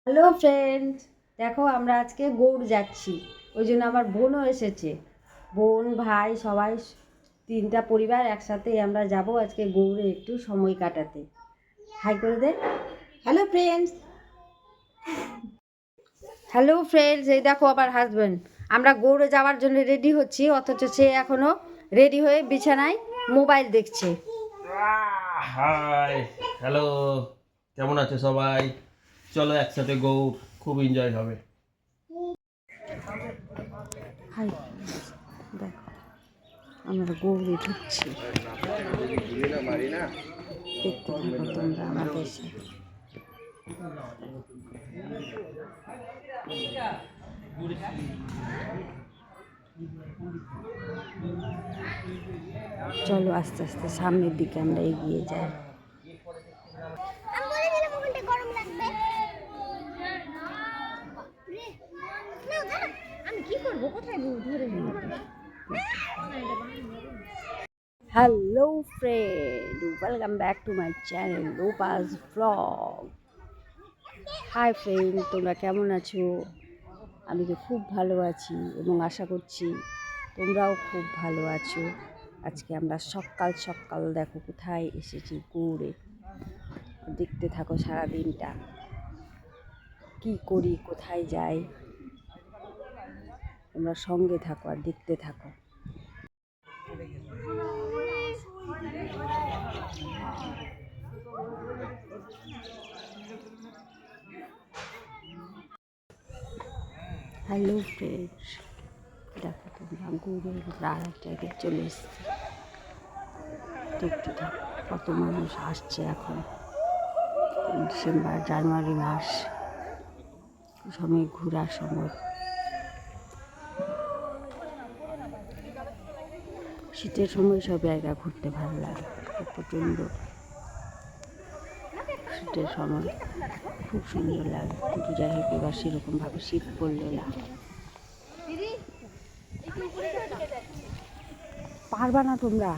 Hello friends, দেখো আমরা আজকে গৌড় যাচ্ছি। ওই জন্য আমার বোনও এসেছে। বোন ভাই সবাই তিনটা পরিবার একসাথে আমরা যাব আজকে গৌড়ে একটু সময় কাটাতে। হাই করে দে। হ্যালো ফ্রেন্ডস, হ্যালো ফ্রেন্ডস, এই দেখো আমার হাজব্যান্ড। আমরা গৌড়ে যাওয়ার জন্য রেডি হচ্ছি, অথচ সে এখনও রেডি হয়ে বিছানায় মোবাইল দেখছে। হাই, হ্যালো, কেমন আছে সবাই? চলো একসাথে গৌড়, খুব এনজয় হবে। হাই, দেখো আমরা গৌড়ে ঢুকছি। দেখতে থাকো তোমরা আমাদের সাথে। চলো আস্তে আস্তে সামনের দিকে আমরা এগিয়ে যাই। Hello friend, welcome back to my channel Rupa's blog. Hi friend, তোমরা কেমন আছো? আমি তো খুব ভালো আছি এবং আশা করছি তোমরাও খুব ভালো আছো। আজকে আমরা সকাল সকাল দেখো কোথায় এসেছি, গৌড়ে। দেখতে থাকো সারাদিনটা কি করি, কোথায় যাই, তোমরা সঙ্গে থাকো আর দেখতে থাকো। হ্যালো ফ্রেন্ডস, দেখো তোমরা গৌড়ের আর এক জায়গায় চলে এসেছি। দেখতে থাকো কত মানুষ আসছে এখন। ডিসেম্বর জানুয়ারি মাস সময় ঘোরার সময়। শীতের সময় সব জায়গা ঘুরতে ভালো লাগে, প্রচণ্ড শীতের সময় খুব সুন্দর লাগে। কিন্তু যাই হোক এবার সেরকমভাবে শীত পড়লো না। পারবা না তোমরা?